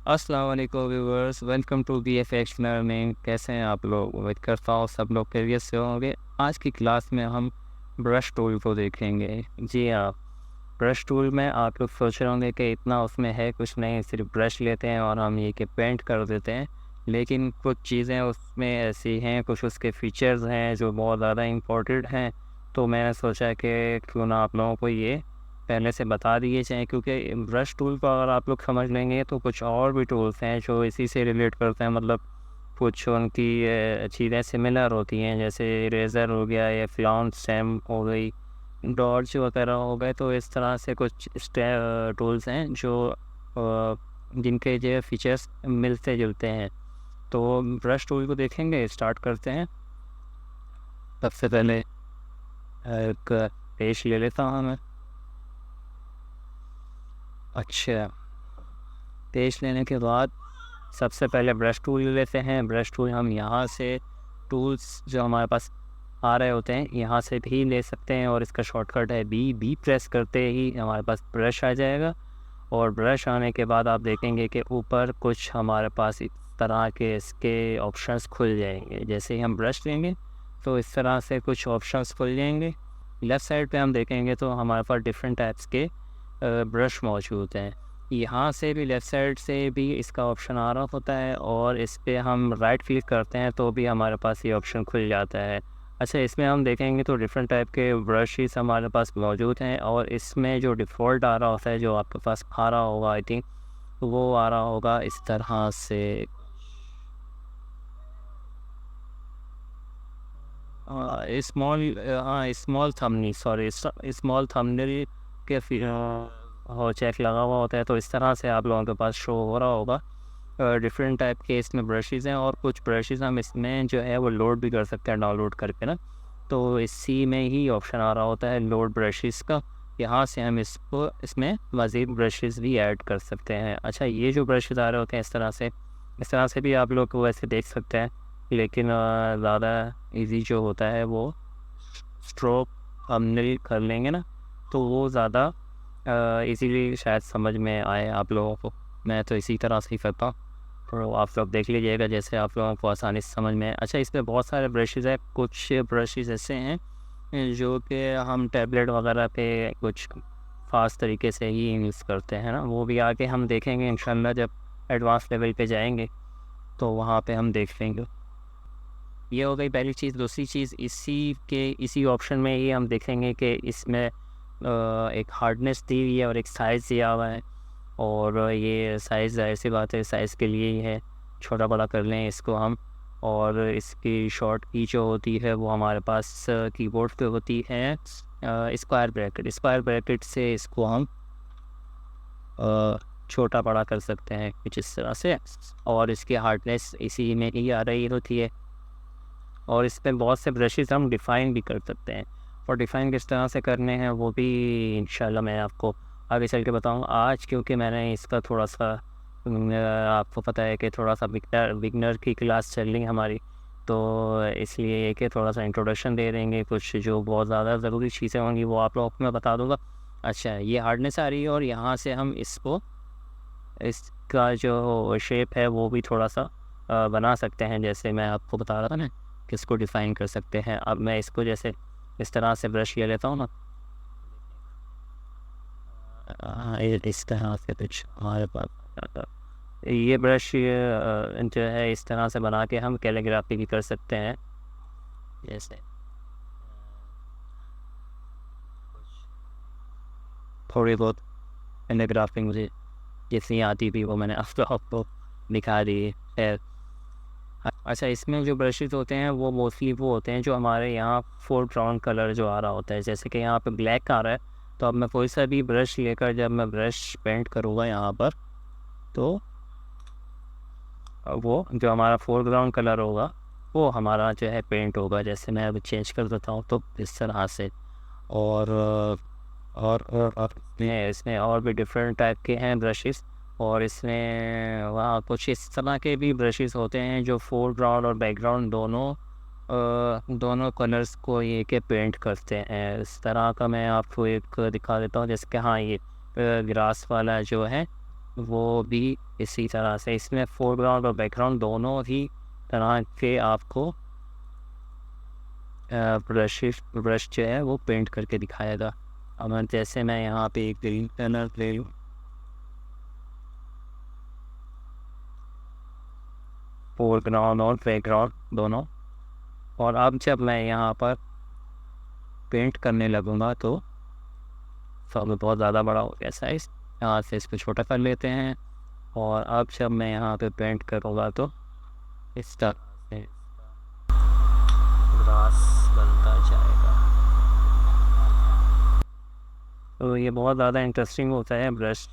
अस्सलाम वालेकुम viewers, welcome to VFX learning. कैसे हैं आप लोग? उम्मीद करता हूँ सब लोग खैरियत से होंगे। आज की क्लास में हम ब्रश टूल को देखेंगे। जी हाँ, ब्रश टूल में आप लोग सोच रहे होंगे कि इतना उसमें है कुछ नहीं, सिर्फ ब्रश लेते हैं और हम ये कि पेंट कर देते हैं। लेकिन कुछ चीज़ें उसमें ऐसी हैं, कुछ उसके फीचर्स हैं जो बहुत ज़्यादा इम्पोर्टेंट हैं। तो मैंने सोचा कि क्यों ना आप लोगों को ये पहले से बता दिए जाएँ, क्योंकि ब्रश टूल को अगर आप लोग समझ लेंगे तो कुछ और भी टूल्स हैं जो इसी से रिलेट करते हैं। मतलब कुछ उनकी चीज़ें सिमिलर होती हैं, जैसे इरेज़र हो गया या फ्लॉन्ट स्टैम्प हो गई, डॉट्स वगैरह हो गए। तो इस तरह से कुछ टूल्स हैं जो जिनके जो फीचर्स मिलते जुलते हैं। तो ब्रश टूल को देखेंगे, स्टार्ट करते हैं। सबसे पहले एक पेज ले लेता हूँ मैं। अच्छा, पेज लेने के बाद सबसे पहले ब्रश टूल ले लेते हैं। ब्रश टूल हम यहाँ से टूल्स जो हमारे पास आ रहे होते हैं यहाँ से भी ले सकते हैं, और इसका शॉर्टकट है बी प्रेस करते ही हमारे पास ब्रश आ जाएगा। और ब्रश आने के बाद आप देखेंगे कि ऊपर कुछ हमारे पास इस तरह के इसके ऑप्शंस खुल जाएंगे। जैसे ही हम ब्रश लेंगे तो इस तरह से कुछ ऑप्शंस खुल जाएंगे। लेफ़्ट साइड पे हम देखेंगे तो हमारे पास डिफरेंट टाइप्स के ब्रश मौजूद हैं। यहाँ से भी लेफ़्ट साइड से भी इसका ऑप्शन आ रहा होता है, और इस पे हम राइट क्लिक करते हैं तो भी हमारे पास ये ऑप्शन खुल जाता है। अच्छा, इसमें हम देखेंगे तो डिफरेंट टाइप के ब्रशेस हमारे पास मौजूद हैं, और इसमें जो डिफ़ॉल्ट आ रहा होता है, जो आपके पास आ रहा होगा आई थिंक, वो आ रहा होगा इस तरह से। Small thumbnail, sorry, small thumbnail के हो चेक लगा हुआ होता है, तो इस तरह से आप लोगों के पास शो हो रहा होगा। डिफरेंट टाइप के इसमें ब्रशेज़ हैं, और कुछ ब्रशेज़ हम इसमें जो है वो लोड भी कर सकते हैं डाउनलोड करके ना। तो इसी में ही ऑप्शन आ रहा होता है लोड ब्रशेज़ का। यहाँ से हम इसको इसमें मज़ीद ब्रशेज़ भी ऐड कर सकते हैं। अच्छा, ये जो ब्रशेज़ आ रहे होते हैं इस तरह से भी आप लोग वैसे देख सकते हैं, लेकिन ज़्यादा इजी जो होता है वो स्ट्रोक थंबनेल कर लेंगे ना, तो वो ज़्यादा इजीली शायद समझ में आए आप लोगों को। मैं तो इसी तरह से ही करता हूँ, तो आप लोग देख लीजिएगा जैसे आप लोगों को आसानी से समझ में आए। अच्छा, इसमें बहुत सारे ब्रशेज़ हैं। कुछ ब्रशेज़ ऐसे हैं जो कि हम टैबलेट वगैरह पे कुछ ख़ास तरीके से ही यूज़ करते हैं ना, वो भी आगे हम देखेंगे इंशाल्लाह जब एडवांस लेवल पे जाएंगे, तो वहाँ पे हम देख लेंगे। ये हो गई पहली चीज़। दूसरी चीज़, इसी ऑप्शन में ही हम देखेंगे कि इसमें एक हार्डनेस दी हुई है और एक साइज़ दिया हुआ है। और ये साइज़ ज़ाहिर सी बात है साइज़ के लिए ही है, छोटा बड़ा कर लें इसको हम। और इसकी शॉर्ट की जो होती है वो हमारे पास कीबोर्ड पे होती है स्क्वायर ब्रैकेट से इसको हम छोटा बड़ा कर सकते हैं कुछ इस तरह से। और इसकी हार्डनेस इसी में ही आ रही होती है। और इस पे बहुत से ब्रशेज़ हम डिफ़ाइन भी कर सकते हैं, और डिफ़ाइन किस तरह से करने हैं वो भी इंशाल्लाह मैं आपको आगे चल के बताऊँगा। आज क्योंकि मैंने इसका थोड़ा-सा आपको पता है कि थोड़ा-सा बिगनर की क्लास चल रही है हमारी, तो इसलिए ये कि थोड़ा-सा इंट्रोडक्शन दे देंगे, कुछ जो बहुत ज़्यादा ज़रूरी चीज़ें होंगी वो आप लोगों को मैं बता दूँगा। अच्छा, ये हार्डनेस आ रही है, और यहाँ से हम इसका जो शेप है वो भी थोड़ा-सा बना सकते हैं, जैसे मैं आपको बता रहा था ना कि इसको डिफ़ाइन कर सकते हैं। अब मैं इसको जैसे इस तरह से ब्रश ले लेता हूँ ना, ये इस तरह से कुछ हमारे पास आ जाता है। ये ब्रश जो है इस तरह से बना के हम कैलीग्राफी भी कर सकते हैं। जैसे थोड़ी बहुत कैलीग्राफी मुझे जितनी आती थी वो मैंने आपको दिखा दी है। अच्छा, इसमें जो ब्रशेज़ होते हैं वो मोस्टली वो होते हैं जो हमारे यहाँ फोरग्राउंड कलर जो आ रहा होता है। जैसे कि यहाँ पे ब्लैक आ रहा है, तो अब मैं कोई सा भी ब्रश लेकर जब मैं ब्रश पेंट करूँगा यहाँ पर, तो वो जो हमारा फोरग्राउंड कलर होगा वो हमारा जो है पेंट होगा। जैसे मैं अब चेंज कर देता हूँ तो इस तरह से। और इसमें और भी डिफरेंट टाइप के हैं ब्रशेस। और इसमें वहाँ कुछ इस तरह के भी ब्रशेस होते हैं जो फोरग्राउंड और बैकग्राउंड दोनों कलर्स को ये के पेंट करते हैं। इस तरह का मैं आपको एक दिखा देता हूँ, जैसे कि हाँ, ये ग्रास वाला जो है वो भी इसी तरह से इसमें फोरग्राउंड और बैकग्राउंड दोनों ही तरह के आपको ब्रश जो है वो पेंट करके दिखाएगा। अब जैसे मैं यहाँ पे एक ग्रीन कलर ले लूँ, फोरग्राउंड और बैकग्राउंड दोनों, और अब जब मैं यहाँ पर पेंट करने लगूँगा तो सब बहुत ज़्यादा बड़ा हो गया साइज़, यहाँ से इसको छोटा कर लेते हैं। और अब जब मैं यहाँ पे पेंट करूँगा तो इस तरह से ग्रास बनता जाएगा। तो ये बहुत ज़्यादा इंटरेस्टिंग होता है, ब्रश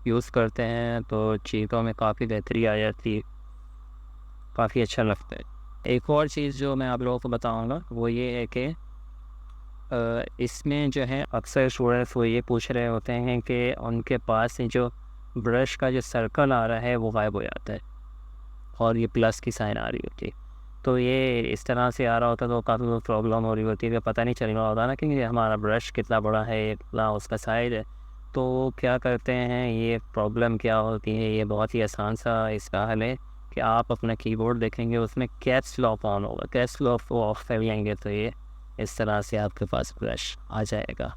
यूज़ करते हैं तो चीज़ों में काफ़ी बेहतरी आ जाती है, काफ़ी अच्छा लगता है। एक और चीज़ जो मैं आप लोगों को बताऊंगा वो ये है कि इसमें जो है अक्सर स्टूडेंट्स वो ये पूछ रहे होते हैं कि उनके पास जो ब्रश का जो सर्कल आ रहा है वो गायब हो जाता है और ये प्लस की साइन आ रही होती है। तो ये इस तरह से आ रहा होता है तो काफ़ी प्रॉब्लम हो रही होती है कि पता नहीं चल रहा होता ना कि हमारा ब्रश कितना बड़ा है, कितना उसका साइज़ है। तो क्या करते हैं, ये प्रॉब्लम क्या होती है, ये बहुत ही आसान सा इसका हल है कि आप अपना कीबोर्ड देखेंगे उसमें कैप्स लॉक ऑन होगा, कैप्स लॉक को ऑफ कर लेंगे तो ये इस तरह से आपके पास ब्रश आ जाएगा।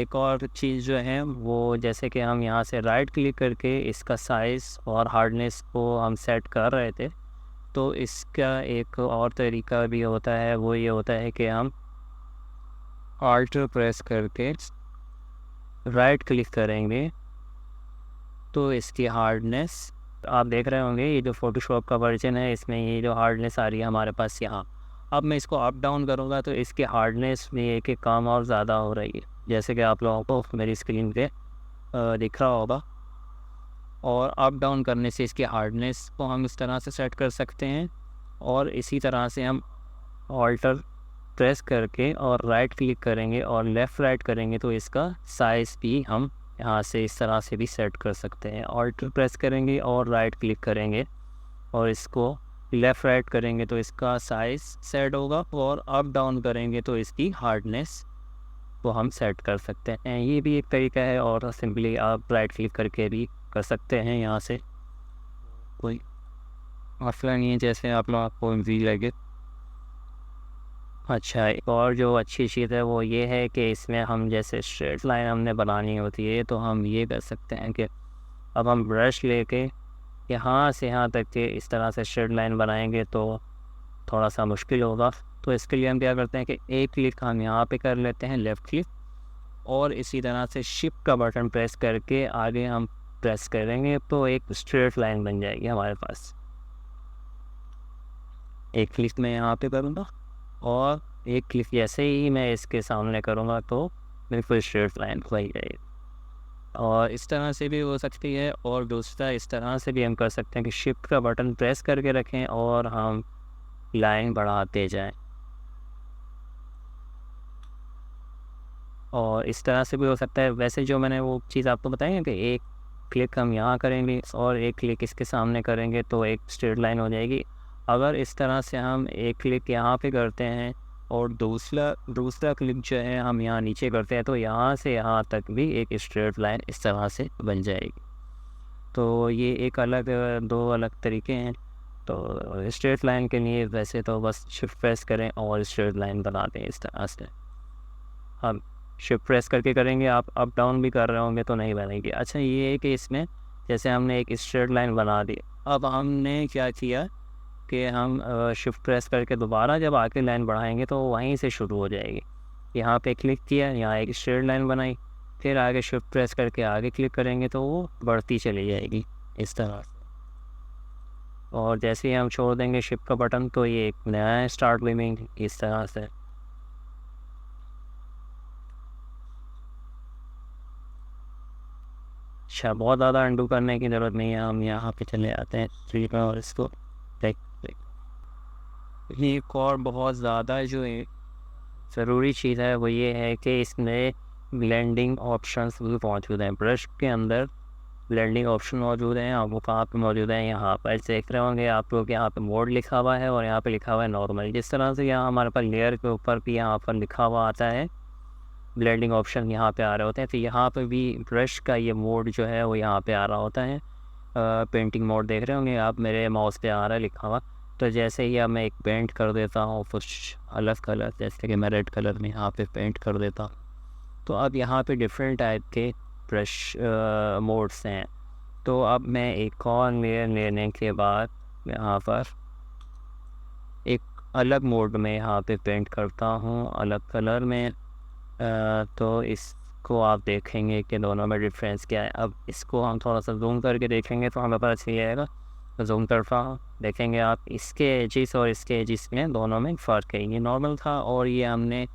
एक और चीज़ जो है वो जैसे कि हम यहाँ से राइट क्लिक करके इसका साइज़ और हार्डनेस को हम सेट कर रहे थे, तो इसका एक और तरीका भी होता है, वो ये होता है कि हम ऑल्ट प्रेस करके राइट क्लिक करेंगे तो इसकी हार्डनेस आप देख रहे होंगे, ये जो फ़ोटोशॉप का वर्जन है इसमें ये जो हार्डनेस आ रही है हमारे पास यहाँ। अब मैं इसको अप डाउन करूँगा तो इसकी हार्डनेस में एक कम और ज़्यादा हो रही है, जैसे कि आप लोगों को मेरी स्क्रीन पे दिख रहा होगा। और अप डाउन करने से इसकी हार्डनेस को हम इस तरह से सेट कर सकते हैं, और इसी तरह से हम ऑल्टर प्रेस करके और राइट क्लिक करेंगे और लेफ़्ट राइट करेंगे तो इसका साइज़ भी हम यहाँ से इस तरह से भी सेट कर सकते हैं। ऑल्टर प्रेस करेंगे और राइट क्लिक करेंगे और इसको लेफ़्ट राइट करेंगे तो इसका साइज़ सेट होगा, और अप डाउन करेंगे तो इसकी हार्डनेस को हम सेट कर सकते हैं। ये भी एक तरीका है, और सिंपली आप राइट क्लिक करके भी कर सकते हैं, यहाँ से कोई मसला नहीं है, जैसे आप लोग आपको इजी लगे। अच्छा, एक और जो अच्छी चीज़ है वो ये है कि इसमें हम जैसे स्ट्रेट लाइन हमने बनानी होती है तो हम ये कर सकते हैं कि अब हम ब्रश लेके यहाँ से यहाँ तक के इस तरह से स्ट्रेट लाइन बनाएंगे तो थोड़ा सा मुश्किल होगा। तो इसके लिए हम क्या करते हैं कि एक क्लिक हम यहाँ पे कर लेते हैं, लेफ़्ट क्लिक, और इसी तरह से शिफ्ट का बटन प्रेस करके आगे हम प्रेस करेंगे तो एक स्ट्रेट लाइन बन जाएगी हमारे पास। एक क्लिक मैं यहाँ पे करूँगा और एक क्लिक जैसे ही मैं इसके सामने करूँगा तो बिल्कुल स्ट्रेट लाइन बन जाएगी। और इस तरह से भी हो सकती है, और दूसरा इस तरह से भी हम कर सकते हैं कि शिफ्ट का बटन प्रेस करके रखें और हम लाइन बढ़ाते जाएं, और इस तरह से भी हो सकता है। वैसे जो मैंने वो चीज़ आपको बताई है कि एक क्लिक हम यहाँ करेंगे और एक क्लिक इसके सामने करेंगे तो एक स्ट्रेट लाइन हो जाएगी। अगर इस तरह से हम एक क्लिक यहाँ पे करते हैं और दूसरा क्लिक जो है हम यहाँ नीचे करते हैं तो यहाँ से यहाँ तक भी एक स्ट्रेट लाइन इस तरह से बन जाएगी। तो ये एक अलग दो अलग तरीके हैं। तो स्ट्रेट लाइन के लिए वैसे तो बस शिफ्ट प्रेस करें और स्ट्रेट लाइन बना दें इस तरह से। हम शिफ्ट प्रेस करके करेंगे, आप अप डाउन भी कर रहे होंगे तो नहीं बनेगी। अच्छा, ये है कि इसमें जैसे हमने एक स्ट्रेट लाइन बना दी, अब हमने क्या किया कि हम शिफ्ट प्रेस करके दोबारा जब आगे लाइन बढ़ाएंगे तो वहीं से शुरू हो जाएगी। यहाँ पे क्लिक किया, यहाँ एक स्ट्रेट लाइन बनाई, फिर आगे शिफ्ट प्रेस करके आगे क्लिक करेंगे तो वो बढ़ती चली जाएगी इस तरह से। और जैसे ही हम छोड़ देंगे शिफ्ट का बटन तो ये एक नया स्टार्ट लिमिंग इस तरह से। अच्छा, बहुत ज़्यादा अंडू करने की ज़रूरत नहीं है, हम यहाँ पे चले आते हैं थ्री में और इसको देख। एक और बहुत ज़्यादा जो ज़रूरी चीज़ है वो ये है कि इसमें ब्लेंडिंग ऑप्शंस भी मौजूद हैं। ब्रश के अंदर ब्लेंडिंग ऑप्शन मौजूद हैं, आपको कहाँ पे मौजूद है, यहाँ पर देख रहे होंगे आप लोग, यहाँ पे मोड लिखा हुआ है और यहाँ पे लिखा हुआ है नॉर्मल। जिस तरह से यहाँ हमारे पास लेयर के ऊपर भी यहाँ पर लिखा हुआ आता है ब्लेंडिंग ऑप्शन यहाँ पे आ रहे होते हैं। तो यहाँ पे भी ब्रश का ये मोड जो है वो यहाँ पे आ रहा होता है। पेंटिंग मोड देख रहे होंगे आप, मेरे माउस पे आ रहा है लिखा हुआ। तो जैसे ही अब मैं एक पेंट कर देता हूँ कुछ अलग कलर, जैसे कि मैं रेड कलर में यहाँ पे पेंट कर देता हूँ, तो अब यहाँ पे डिफरेंट टाइप के ब्रश मोड्स हैं। तो अब मैं एक और लेयर लेने के बाद यहाँ पर एक अलग मोड में यहाँ पे पेंट करता हूँ, अलग कलर में। तो इसको आप देखेंगे कि दोनों में डिफरेंस क्या है। अब इसको हम थोड़ा सा जूम करके देखेंगे तो हमें पता चल जाएगा। तो जूम करता हूँ, देखेंगे आप इसके एजिस और इसके एजिस में दोनों में फ़र्क है। ये नॉर्मल था और ये हमने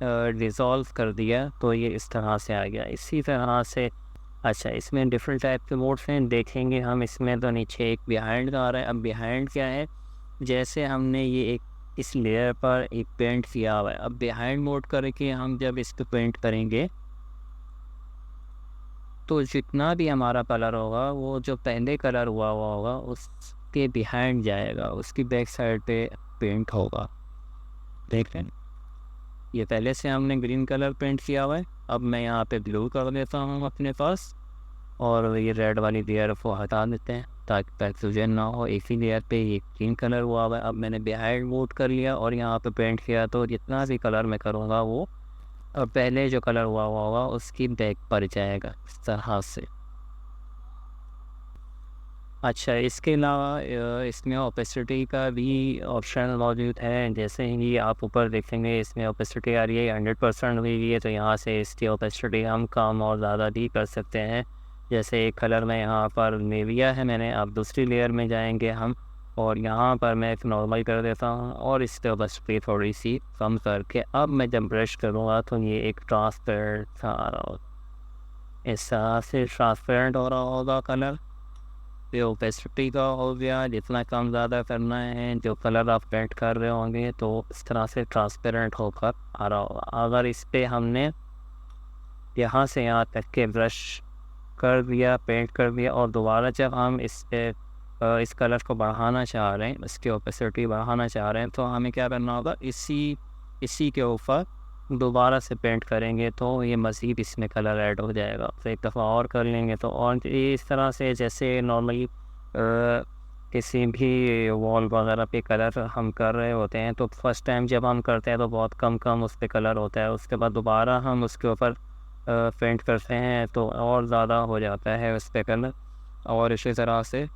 रिज़ॉल्व कर दिया तो ये इस तरह से आ गया। इसी तरह से अच्छा, इसमें डिफरेंट टाइप के मोड्स हैं, देखेंगे हम। इसमें तो नीचे एक बिहाइंड का आ रहा है। अब बिहाइंड क्या है, जैसे हमने ये एक इस लेयर पर एक पेंट किया हुआ है, अब बिहाइंड मोड करके हम जब इस पर पेंट करेंगे तो जितना भी हमारा कलर होगा वो जो पहले कलर हुआ होगा उसके बिहाइंड जाएगा, उसकी बैक साइड पे पेंट होगा। देख रहे हैं, ये पहले से हमने ग्रीन कलर पेंट किया हुआ है। अब मैं यहाँ पे ब्लू कर देता हूँ अपने पास, और ये रेड वाली लेयर को हटा देते हैं ताकि कंफ्यूजन ना हो। एक ही लेयर पे ये ग्रीन कलर हुआ हुआ है। अब मैंने बिहाइंड मोड कर लिया और यहाँ पे पेंट किया, तो जितना भी कलर मैं करूँगा वो पहले जो कलर हुआ हुआ होगा उसकी बैक पर जाएगा इस तरह से। अच्छा, इसके अलावा इसमें ओपेसिटी का भी ऑप्शन मौजूद है। जैसे ही आप ऊपर देखेंगे इसमें ओपेसिटी आ रही है 100% हुई है, तो यहाँ से इसकी ओपेसिटी हम कम और ज़्यादा भी कर सकते हैं। जैसे एक कलर में यहाँ पर नेविया है मैंने, अब दूसरी लेयर में जाएंगे हम और यहाँ पर मैं एक नॉर्मल कर देता हूँ और इसकी ओपेसिटी थोड़ी सी कम करके अब मैं जब ब्रश करूँगा तो ये एक ट्रांसपेरेंट सा आ रहा होगा। इस तरह से ट्रांसपेरेंट हो रहा होगा कलर। ये ओपेसिटी का हो गया, जितना कम ज़्यादा करना है जो कलर आप पेंट कर रहे होंगे तो इस तरह से ट्रांसपेरेंट होकर आ रहा होगा। अगर इस पर हमने यहाँ से यहाँ तक के ब्रश कर दिया, पेंट कर दिया, और दोबारा जब हम इस कलर को बढ़ाना चाह रहे हैं, इसकी ओपेसिटी बढ़ाना चाह रहे हैं, तो हमें क्या करना होगा, इसी के ऊपर दोबारा से पेंट करेंगे तो ये मज़ीद इसमें कलर ऐड हो जाएगा। तो एक दफ़ा और कर लेंगे तो और ये इस तरह से जैसे नॉर्मली किसी भी वॉल वगैरह पे कलर हम कर रहे होते हैं तो फर्स्ट टाइम जब हम करते हैं तो बहुत कम उस पर कलर होता है, उसके बाद दोबारा हम उसके ऊपर पेंट करते हैं तो और ज़्यादा हो जाता है उस पर कलर, और इसी तरह से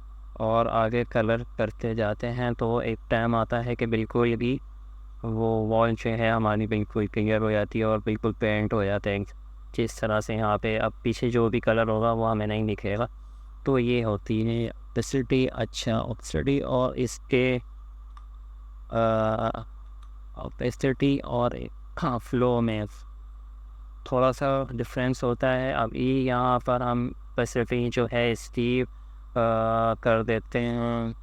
और आगे कलर करते जाते हैं तो एक टाइम आता है कि बिल्कुल भी वो वॉल जो है हमारी बिल्कुल क्लियर हो जाती है और बिल्कुल पेंट हो जाते हैं जिस तरह से। यहाँ पे अब पीछे जो भी कलर होगा वो हमें नहीं दिखेगा। तो ये होती है ओपेसिटी। अच्छा, ओपेसिटी और इसके ओपेसिटी और हाँ फ्लो में थोड़ा सा डिफरेंस होता है। अब ये यहाँ पर हम ओपेसिटी जो है इसकी कर देते हैं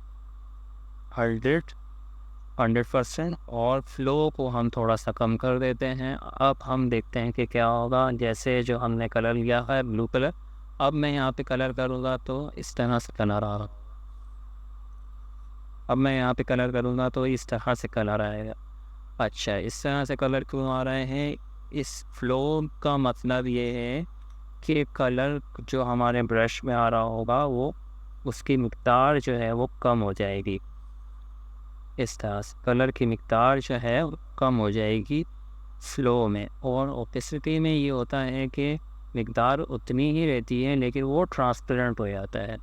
100% और फ्लो को हम थोड़ा सा कम कर देते हैं। अब हम देखते हैं कि क्या होगा। जैसे जो हमने कलर लिया है ब्लू कलर, अब मैं यहाँ पे कलर करूँगा तो इस तरह से कलर आ रहा। अब मैं यहाँ पे कलर करूँगा तो इस तरह से कलर आएगा। अच्छा, इस तरह से कलर क्यों आ रहे हैं, इस फ्लो का मतलब ये है कि कलर जो हमारे ब्रश में आ रहा होगा वो उसकी मिक़दार जो है वो कम हो जाएगी। इस तरह से कलर की मिक़दार जो है वो कम हो जाएगी फ्लो में। और ओपेसिटी में ये होता है कि मिक़दार उतनी ही रहती है लेकिन वो ट्रांसपेरेंट हो जाता है।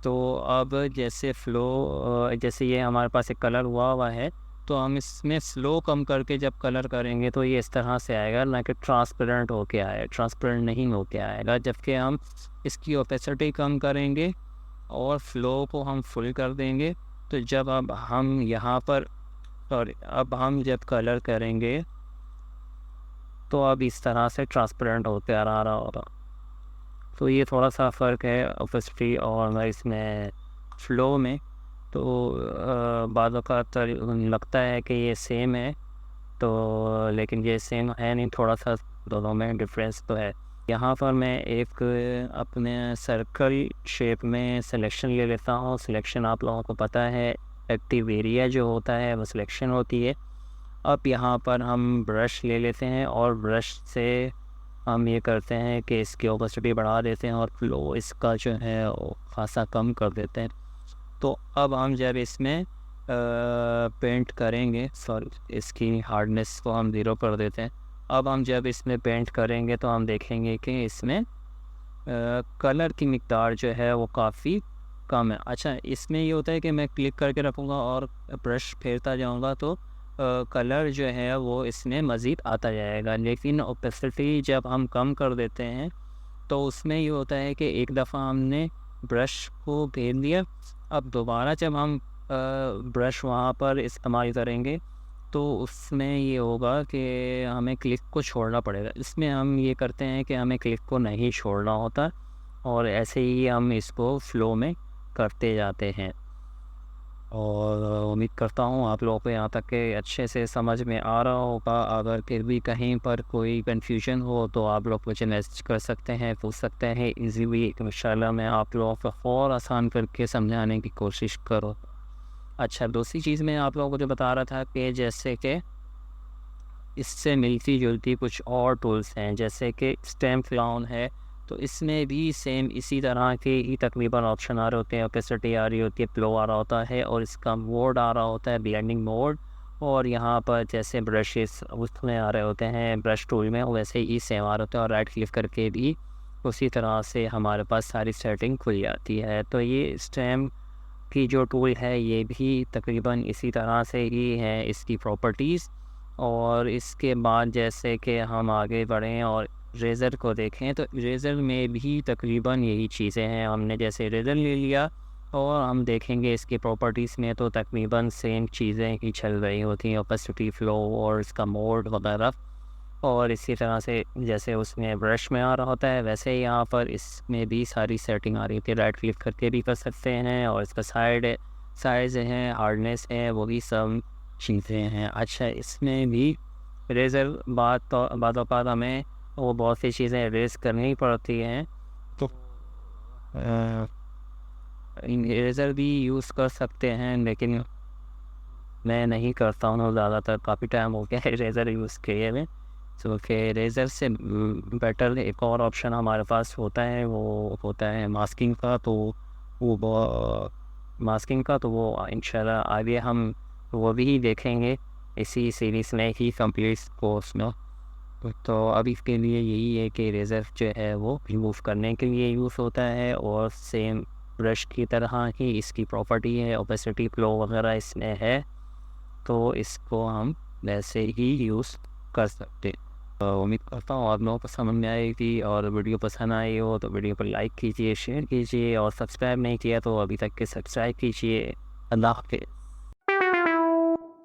तो अब जैसे फ्लो जैसे ये हमारे पास एक कलर हुआ है तो हम इसमें फ्लो कम करके जब कलर करेंगे तो ये इस तरह से आएगा, ना कि ट्रांसपेरेंट होके आएगा, ट्रांसपेरेंट नहीं होके आएगा। जबकि हम इसकी ओपेसिटी कम करेंगे और फ्लो को हम फुल कर देंगे तो जब अब हम यहाँ पर अब हम जब कलर करेंगे तो अब इस तरह से ट्रांसपेरेंट होते आ रहा होगा। तो ये थोड़ा सा फ़र्क है ओपेसिटी और इसमें फ्लो में। तो बाद वक़्त लगता है कि ये सेम है, तो लेकिन ये सेम है नहीं, थोड़ा सा दोनों में डिफरेंस तो है। यहाँ पर मैं एक अपने सर्कल शेप में सिलेक्शन ले लेता हूँ। सिलेक्शन आप लोगों को पता है एक्टिव एरिया जो होता है वो सिलेक्शन होती है। अब यहाँ पर हम ब्रश ले लेते हैं और ब्रश से हम ये करते हैं कि इसकी ओपेसिटी बढ़ा देते हैं और फ्लो इसका जो है वो खासा कम कर देते हैं। तो अब हम जब इसमें पेंट करेंगे, सॉरी इसकी हार्डनेस को हम 0 कर देते हैं। अब हम जब इसमें पेंट करेंगे तो हम देखेंगे कि इसमें कलर की मिक़दार जो है वो काफ़ी कम है। अच्छा, इसमें ये होता है कि मैं क्लिक करके रखूँगा और ब्रश फेरता जाऊँगा तो कलर जो है वो इसमें मज़ीद आता जाएगा, लेकिन ओपेसिटी जब हम कम कर देते हैं तो उसमें ये होता है कि एक दफ़ा हमने ब्रश को फेर दिया, अब दोबारा जब हम ब्रश वहाँ पर इस्तेमाल करेंगे तो उसमें ये होगा कि हमें क्लिक को छोड़ना पड़ेगा। इसमें हम ये करते हैं कि हमें क्लिक को नहीं छोड़ना होता और ऐसे ही हम इसको फ़्लो में करते जाते हैं। और उम्मीद करता हूँ आप लोगों को यहाँ तक के अच्छे से समझ में आ रहा होगा। अगर फिर भी कहीं पर कोई कन्फ्यूजन हो तो आप लोग मुझे मैसेज कर सकते हैं, पूछ सकते हैं ईज़िली। इंशाल्लाह मैं आप लोगों को और आसान करके समझाने की कोशिश करूँ। अच्छा, दूसरी चीज़ मैं आप लोगों को जो बता रहा था कि जैसे कि इससे मिलती-जुलती कुछ और टूल्स हैं, जैसे कि स्टैम्प क्लाउन है, तो इसमें भी सेम इसी तरह के ही तकरीबन ऑप्शन आ रहे होते हैं। ओपेसिटी आ रही होती है, फ्लो आ रहा होता है और इसका मोड आ रहा होता है ब्लेंडिंग मोड। और यहाँ पर जैसे ब्रशेस उसमें आ रहे होते हैं ब्रश टूल में, वैसे ही सेम आ रहे होते हैं और राइट क्लिक करके भी उसी तरह से हमारे पास सारी सेटिंग खुल जाती है। तो ये स्टैम्प की जो टूल है ये भी तकरीबन इसी तरह से ही है इसकी प्रॉपर्टीज़। और इसके बाद जैसे कि हम आगे बढ़ें और इरेज़र को देखें तो इरेज़र में भी तकरीबन यही चीज़ें हैं। हमने जैसे इरेज़र ले लिया और हम देखेंगे इसकी प्रॉपर्टीज़ में तो तकरीबन सेम चीज़ें ही चल रही होती हैं, ओपेसिटी, फ्लो और इसका मोड वगैरह। और इसी तरह से जैसे उसमें ब्रश में आ रहा होता है वैसे ही यहाँ पर इसमें भी सारी सेटिंग आ रही होती है। राइट क्लिक करके भी कर सकते हैं और इसका साइज़ है, हार्डनेस है, वो भी सब चीज़ें हैं। अच्छा, इसमें भी इरेज़र बाद औक़ात हमें वो बहुत सी चीज़ें इरेज़ करनी पड़ती हैं, तो इरेज़र भी यूज़ कर सकते हैं, लेकिन मैं नहीं करता हूँ ज़्यादातर। काफ़ी टाइम हो गया है इरेज़र यूज़ किए हुए। सो कि इरेज़र से बेटर एक और ऑप्शन हमारे पास होता है, वो होता है मास्किंग का। तो वो इंशाल्लाह आगे हम वो भी देखेंगे इसी सीरीज़ में ही कंप्लीट कोर्स में। तो अभी के लिए यही है कि इरेज़र जो है वो रिमूव करने के लिए यूज़ होता है और सेम ब्रश की तरह ही इसकी प्रॉपर्टी है, ओपेसिटी, फ्लो वगैरह इसमें है, तो इसको हम वैसे ही यूज़ कर सकते हैं। उम्मीद करता हूँ आप लोगों को समझ में आएगी और वीडियो पसंद आई हो तो वीडियो को लाइक कीजिए, शेयर कीजिए और सब्सक्राइब नहीं किया तो अभी तक के सब्सक्राइब कीजिए। अल्लाह हाफ़िज़।